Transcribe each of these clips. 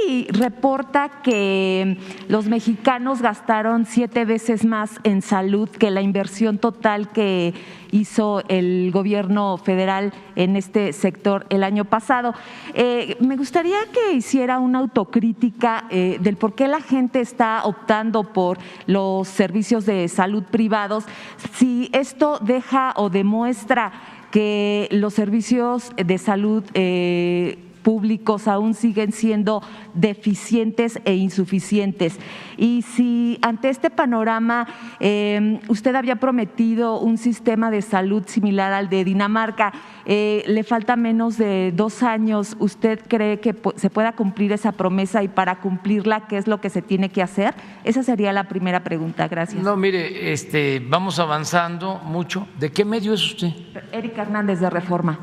INEGI reporta que los mexicanos gastaron 7 veces más en salud que la inversión total que hizo el gobierno federal en este sector el año pasado. Me gustaría que hiciera una autocrítica del por qué la gente está optando por los servicios de salud privados, si esto deja o demuestra que los servicios de salud públicos aún siguen siendo deficientes e insuficientes. Y si ante este panorama usted había prometido un sistema de salud similar al de Dinamarca, le falta menos de 2 años, ¿usted cree que se pueda cumplir esa promesa y para cumplirla qué es lo que se tiene que hacer? Esa sería la primera pregunta. Gracias. No, mire, vamos avanzando mucho. ¿De qué medio es usted? Erika Hernández, de Reforma.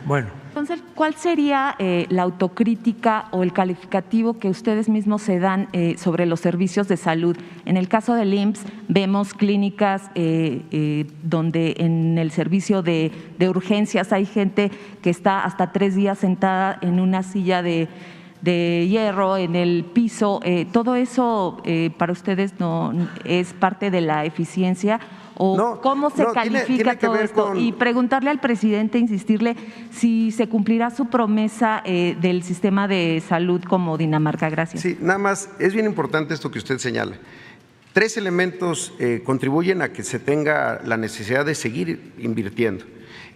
Bueno. Entonces, ¿cuál sería la autocrítica o el calificativo que ustedes mismos se dan sobre los servicios de salud? En el caso del IMSS vemos clínicas donde en el servicio de urgencias hay gente que está hasta 3 días sentada en una silla de hierro en el piso. ¿Todo eso para ustedes no es parte de la eficiencia? ¿O no, cómo se califica todo esto? Y preguntarle al presidente, insistirle si se cumplirá su promesa del sistema de salud como Dinamarca. Gracias. Sí, nada más, es bien importante esto que usted señala. 3 elementos contribuyen a que se tenga la necesidad de seguir invirtiendo.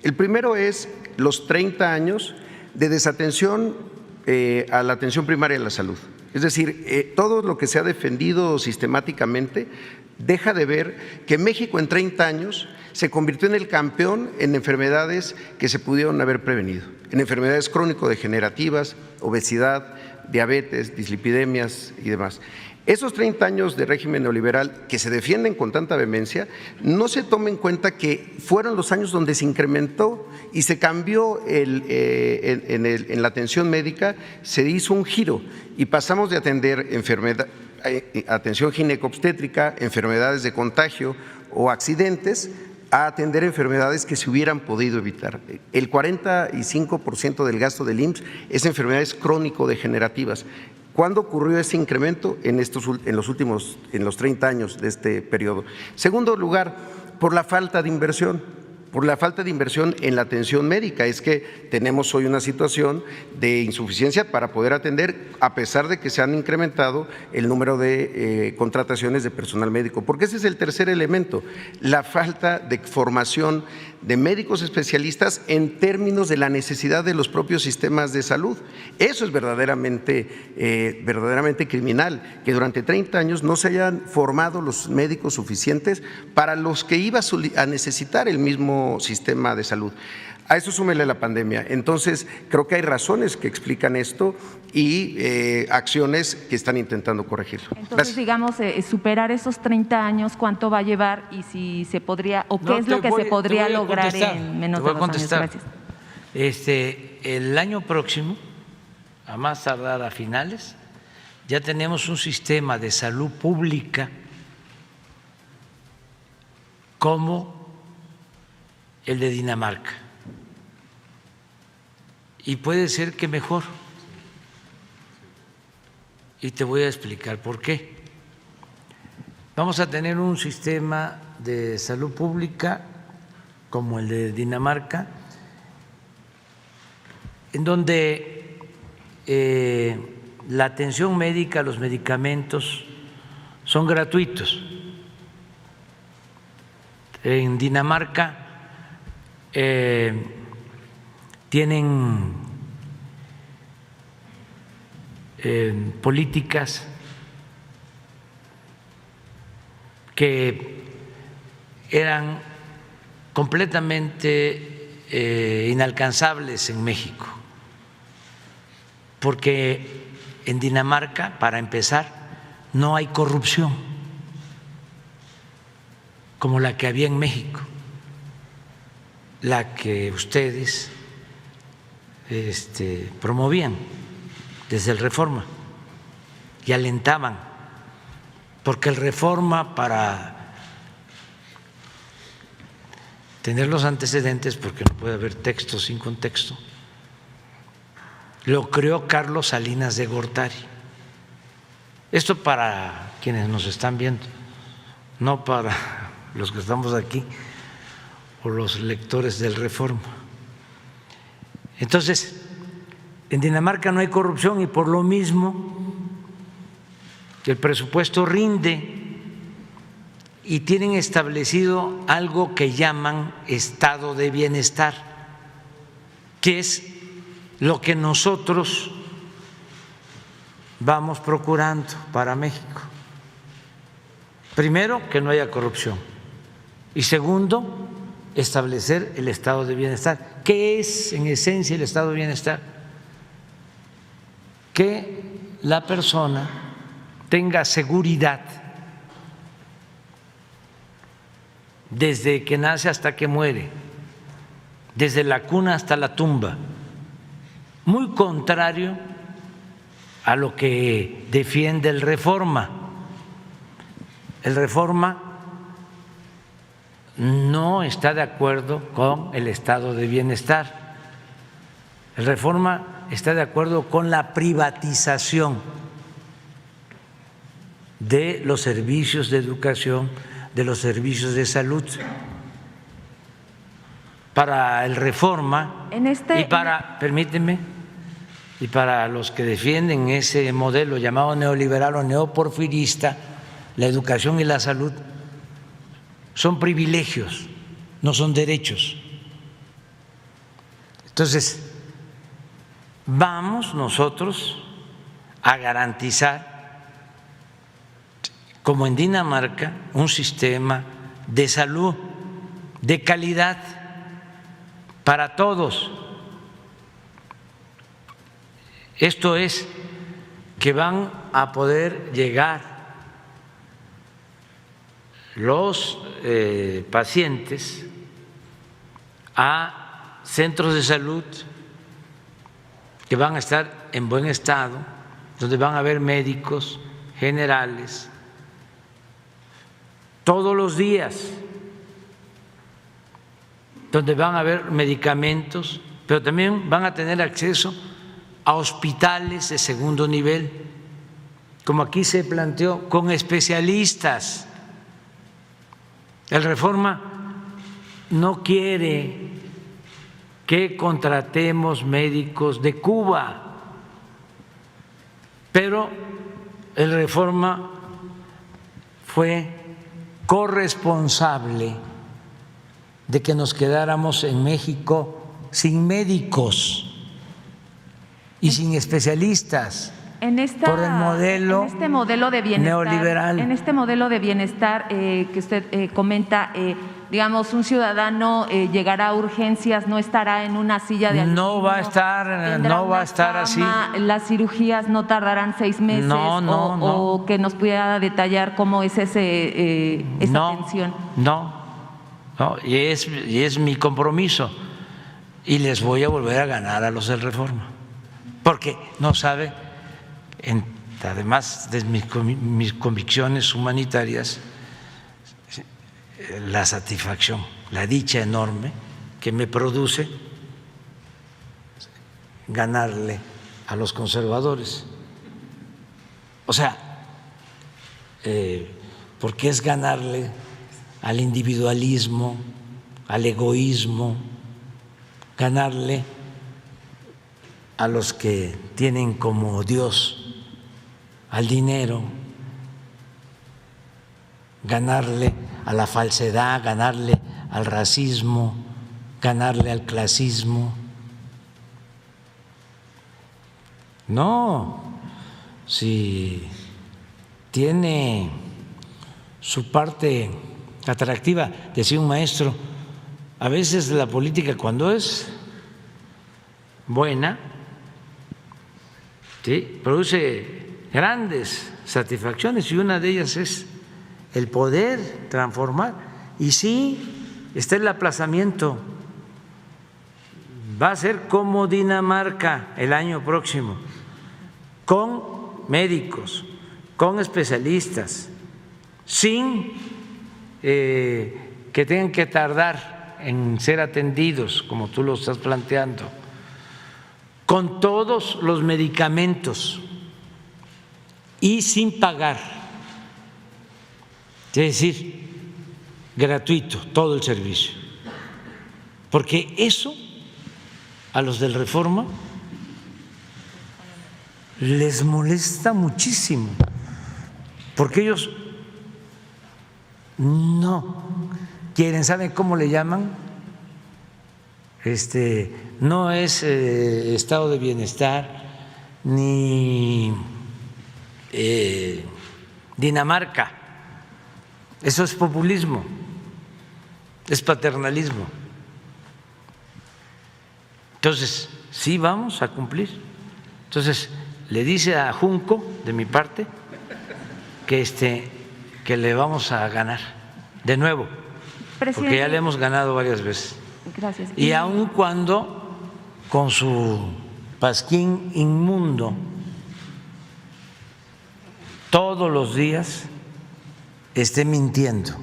El primero es los 30 años de desatención a la atención primaria de la salud. Es decir, todo lo que se ha defendido sistemáticamente deja de ver que México en 30 años se convirtió en el campeón en enfermedades que se pudieron haber prevenido, en enfermedades crónico-degenerativas, obesidad, diabetes, dislipidemias y demás. Esos 30 años de régimen neoliberal que se defienden con tanta vehemencia, no se toma en cuenta que fueron los años donde se incrementó y se cambió en la atención médica, se hizo un giro y pasamos de atender atención gineco-obstétrica, enfermedades de contagio o accidentes, a atender enfermedades que se hubieran podido evitar. El 45% del gasto del IMSS es enfermedades crónico-degenerativas. ¿Cuándo ocurrió ese incremento? En los 30 años de este periodo. Segundo lugar, por la falta de inversión. Por la falta de inversión en la atención médica. Es que tenemos hoy una situación de insuficiencia para poder atender, a pesar de que se han incrementado el número de contrataciones de personal médico. Porque ese es el tercer elemento, la falta de formación de médicos especialistas en términos de la necesidad de los propios sistemas de salud. Eso es verdaderamente criminal, que durante 30 años no se hayan formado los médicos suficientes para los que iba a necesitar el mismo sistema de salud. A eso súmele la pandemia. Entonces, creo que hay razones que explican esto y acciones que están intentando corregirlo. Entonces, digamos, superar esos 30 años, ¿cuánto va a llevar y si se podría, o qué es lo que se podría lograr en menos de 2 años? Gracias. El año próximo, a más tardar a finales, ya tenemos un sistema de salud pública como el de Dinamarca. Y puede ser que mejor. Y te voy a explicar por qué. Vamos a tener un sistema de salud pública como el de Dinamarca, en donde la atención médica, los medicamentos son gratuitos. En Dinamarca tienen políticas que eran completamente inalcanzables en México, porque en Dinamarca, para empezar, no hay corrupción como la que había en México, la que ustedes promovían desde el Reforma y alentaban, porque el Reforma, para tener los antecedentes, porque no puede haber texto sin contexto, lo creó Carlos Salinas de Gortari. Esto para quienes nos están viendo, no para los que estamos aquí o los lectores del Reforma. Entonces, en Dinamarca no hay corrupción y por lo mismo el presupuesto rinde y tienen establecido algo que llaman estado de bienestar, que es lo que nosotros vamos procurando para México. Primero, que no haya corrupción y segundo, establecer el estado de bienestar. ¿Qué es en esencia el estado de bienestar? Que la persona tenga seguridad desde que nace hasta que muere, desde la cuna hasta la tumba, muy contrario a lo que defiende el Reforma. El Reforma no está de acuerdo con el estado de bienestar. El Reforma está de acuerdo con la privatización de los servicios de educación, de los servicios de salud. Para el Reforma permíteme, y para los que defienden ese modelo llamado neoliberal o neoporfirista, la educación y la salud son privilegios, no son derechos. Entonces, vamos nosotros a garantizar, como en Dinamarca, un sistema de salud de calidad para todos. Esto es que van a poder llegar los pacientes a centros de salud que van a estar en buen estado, donde van a haber médicos generales todos los días, donde van a haber medicamentos, pero también van a tener acceso a hospitales de segundo nivel, como aquí se planteó, con especialistas. El Reforma no quiere que contratemos médicos de Cuba, pero el Reforma fue corresponsable de que nos quedáramos en México sin médicos y sin especialistas por el modelo de bienestar, neoliberal. En este modelo de bienestar que usted comenta, digamos, un ciudadano llegará a urgencias, no estará en una silla de aluminio, no va a estar así. Las cirugías no tardarán 6 meses. O que nos pudiera detallar cómo es esa atención. No, y es mi compromiso y les voy a volver a ganar a los del Reforma, porque no sabe, además de mis convicciones humanitarias, la satisfacción, la dicha enorme que me produce ganarle a los conservadores. O sea, porque es ganarle al individualismo, al egoísmo, ganarle a los que tienen como Dios al dinero, ganarle a la falsedad, ganarle al racismo, ganarle al clasismo. No, si tiene su parte atractiva, decía un maestro, a veces la política cuando es buena, ¿sí?, produce grandes satisfacciones y una de ellas es el poder transformar. Y sí, está el aplazamiento, va a ser como Dinamarca el año próximo, con médicos, con especialistas, sin que tengan que tardar en ser atendidos, como tú lo estás planteando, con todos los medicamentos y sin pagar, es decir, gratuito todo el servicio, porque eso a los del Reforma les molesta muchísimo, porque ellos no quieren, ¿saben cómo le llaman? No es estado de bienestar ni Dinamarca, eso es populismo, es paternalismo. Entonces, sí vamos a cumplir. Entonces, le dice a Junco, de mi parte, que le vamos a ganar de nuevo, porque ya le hemos ganado varias veces. Gracias. Y aun cuando con su pasquín inmundo todos los días esté mintiendo,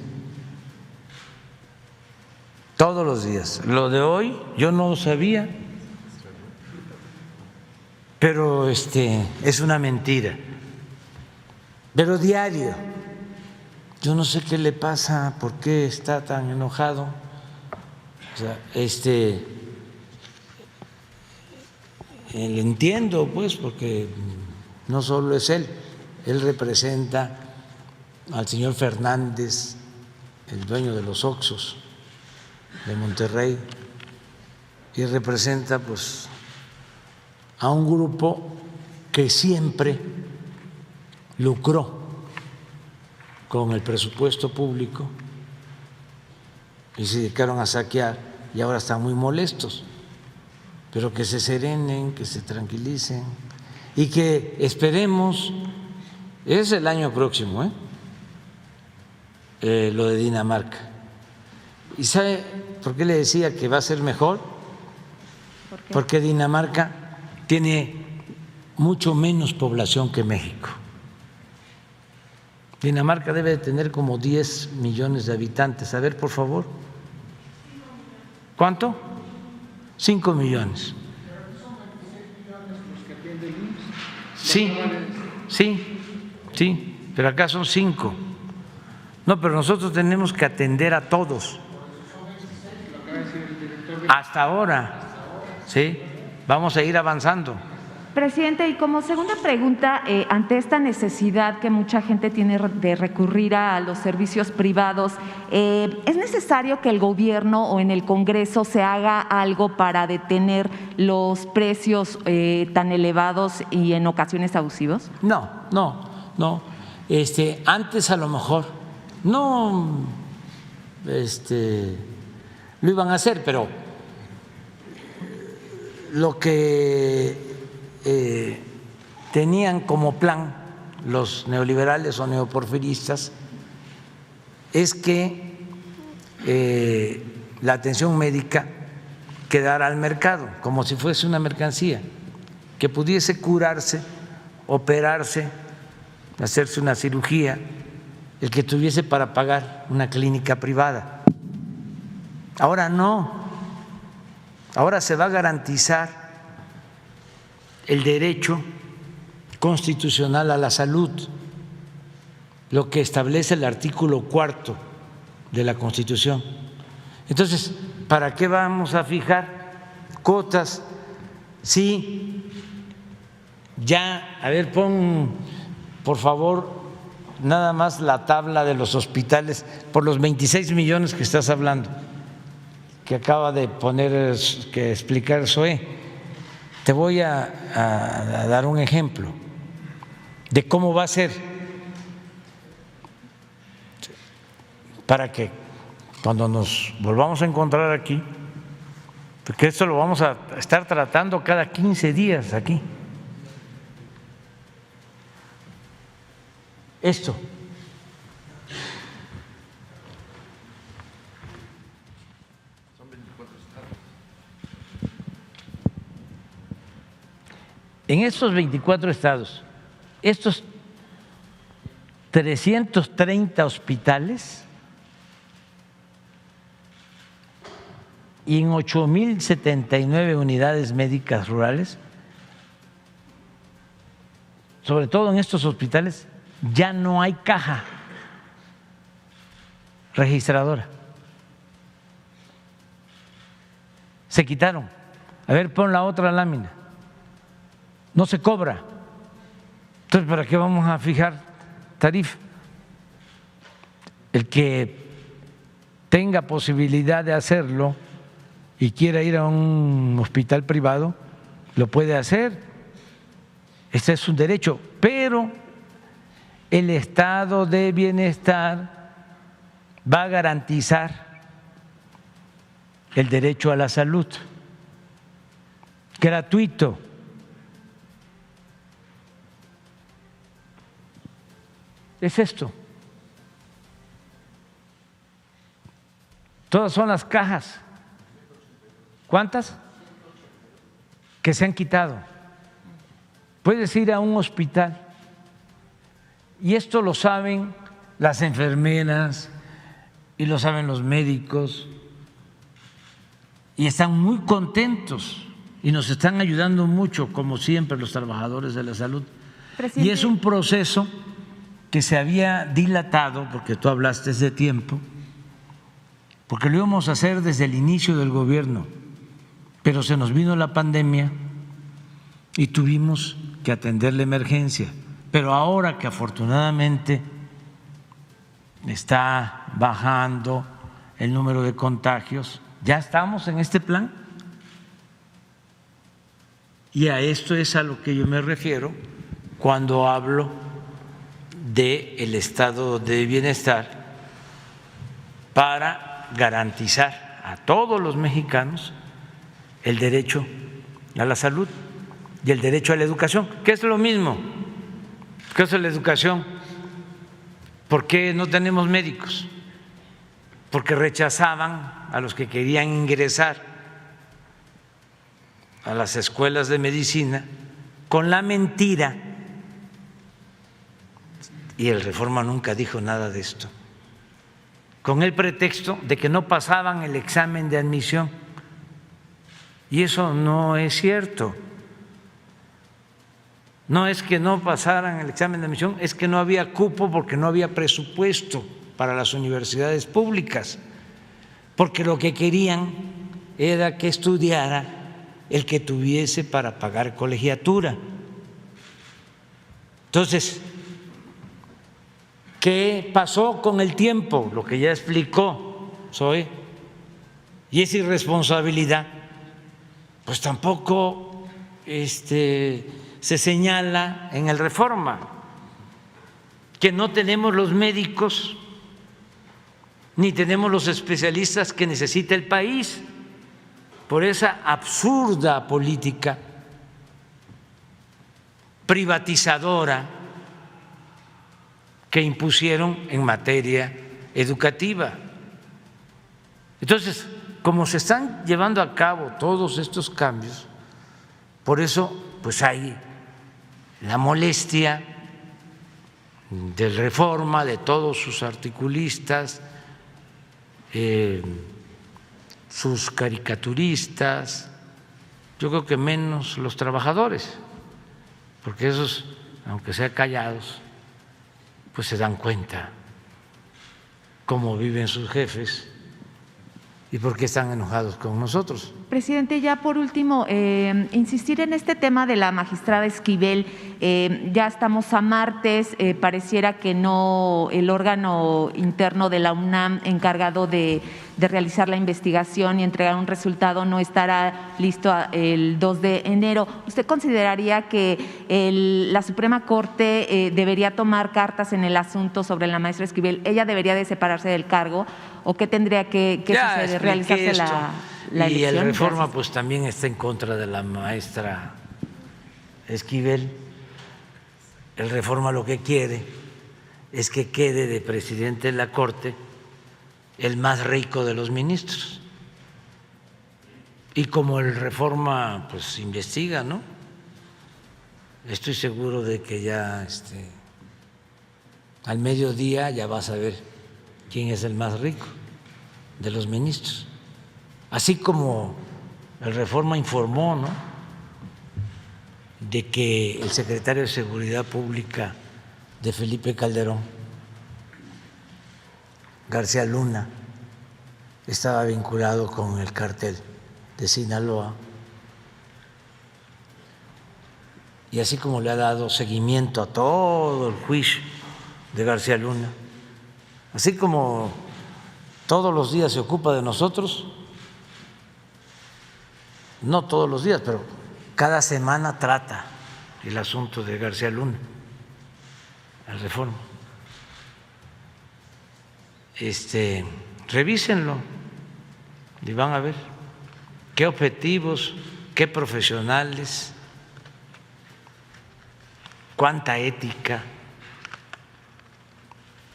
todos los días. Lo de hoy yo no lo sabía, pero es una mentira. Pero diario, yo no sé qué le pasa, por qué está tan enojado. O sea, le entiendo, pues, porque no solo es él representa al señor Fernández, el dueño de los Oxxos de Monterrey, y representa, pues, a un grupo que siempre lucró con el presupuesto público y se dedicaron a saquear y ahora están muy molestos, pero que se serenen, que se tranquilicen y que esperemos, es el año próximo, lo de Dinamarca. ¿Y sabe por qué le decía que va a ser mejor? ¿Por qué? Porque Dinamarca tiene mucho menos población que México. Dinamarca debe de tener como 10 millones de habitantes. A ver, por favor. ¿Cuánto? 5 millones. Sí, pero acá son 5. No, pero nosotros tenemos que atender a todos. Hasta ahora, sí, vamos a ir avanzando. Presidente, y como segunda pregunta, ante esta necesidad que mucha gente tiene de recurrir a los servicios privados, ¿es necesario que el gobierno o en el Congreso se haga algo para detener los precios tan elevados y en ocasiones abusivos? No. Antes a lo mejor no lo iban a hacer, pero lo que tenían como plan los neoliberales o neoporfiristas es que la atención médica quedara al mercado, como si fuese una mercancía, que pudiese curarse, operarse, hacerse una cirugía, el que tuviese para pagar una clínica privada. Ahora no, ahora se va a garantizar el derecho constitucional a la salud, lo que establece el artículo 4 de la Constitución. Entonces, ¿para qué vamos a fijar cuotas? Sí, ya, a ver, pon por favor nada más la tabla de los hospitales por los 26 millones que estás hablando, que acaba de poner, que explicar Zoé. Te voy a dar un ejemplo de cómo va a ser para que cuando nos volvamos a encontrar aquí, porque esto lo vamos a estar tratando cada 15 días aquí. Esto. En estos 24 estados, estos 330 hospitales y en 8,079 unidades médicas rurales sobre todo en estos hospitales, ya no hay caja registradora. Se quitaron. A ver, pon la otra lámina. No se cobra. Entonces, ¿para qué vamos a fijar tarifa? El que tenga posibilidad de hacerlo y quiera ir a un hospital privado, lo puede hacer. Este es un derecho, pero el estado de bienestar va a garantizar el derecho a la salud gratuito. Es esto. Todas son las cajas. ¿Cuántas? Que se han quitado. Puedes ir a un hospital y esto lo saben las enfermeras y lo saben los médicos y están muy contentos y nos están ayudando mucho, como siempre, los trabajadores de la salud. Presidente. Y es un proceso que se había dilatado, porque tú hablaste de tiempo, porque lo íbamos a hacer desde el inicio del gobierno, pero se nos vino la pandemia y tuvimos que atender la emergencia. Pero ahora que afortunadamente está bajando el número de contagios, ya estamos en este plan. Y a esto es a lo que yo me refiero cuando hablo del estado de bienestar para garantizar a todos los mexicanos el derecho a la salud y el derecho a la educación, que es lo mismo. ¿Qué es la educación? ¿Por qué no tenemos médicos? Porque rechazaban a los que querían ingresar a las escuelas de medicina con la mentira, y el Reforma nunca dijo nada de esto, con el pretexto de que no pasaban el examen de admisión. Y eso no es cierto. No es que no pasaran el examen de admisión, es que no había cupo porque no había presupuesto para las universidades públicas, porque lo que querían era que estudiara el que tuviese para pagar colegiatura. Entonces, ¿qué pasó con el tiempo? Lo que ya explicó Zoe, y esa irresponsabilidad, pues tampoco se señala en el Reforma, que no tenemos los médicos ni tenemos los especialistas que necesita el país por esa absurda política privatizadora que impusieron en materia educativa. Entonces, como se están llevando a cabo todos estos cambios, por eso pues hay la molestia del Reforma, de todos sus articulistas, sus caricaturistas, yo creo que menos los trabajadores, porque esos, aunque sean callados, pues se dan cuenta cómo viven sus jefes y por qué están enojados con nosotros. Presidente, ya por último, insistir en este tema de la magistrada Esquivel. Ya estamos a martes, pareciera que no, el órgano interno de la UNAM encargado de realizar la investigación y entregar un resultado no estará listo el 2 de enero. ¿Usted consideraría que la Suprema Corte debería tomar cartas en el asunto sobre la maestra Esquivel? ¿Ella debería de separarse del cargo o qué tendría que suceder, realizarse la y elección? el Reforma pues también está en contra de la maestra Esquivel. El Reforma lo que quiere es que quede de presidente de la Corte el más rico de los ministros. Y como el Reforma pues investiga, ¿no? Estoy seguro de que ya al mediodía ya vas a ver quién es el más rico de los ministros. Así como el Reforma informó, ¿no?, de que el secretario de Seguridad Pública de Felipe Calderón, García Luna, estaba vinculado con el cártel de Sinaloa. Y así como le ha dado seguimiento a todo el juicio de García Luna, así como todos los días se ocupa de nosotros, no todos los días, pero cada semana trata el asunto de García Luna, la Reforma. Revísenlo y van a ver qué objetivos, qué profesionales, cuánta ética,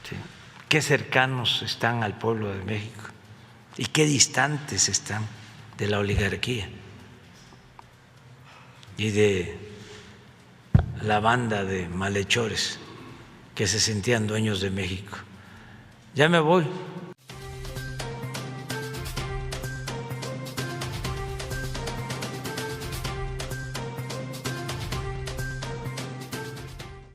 ¿sí?, qué cercanos están al pueblo de México y qué distantes están de la oligarquía y de la banda de malhechores que se sentían dueños de México. Ya me voy.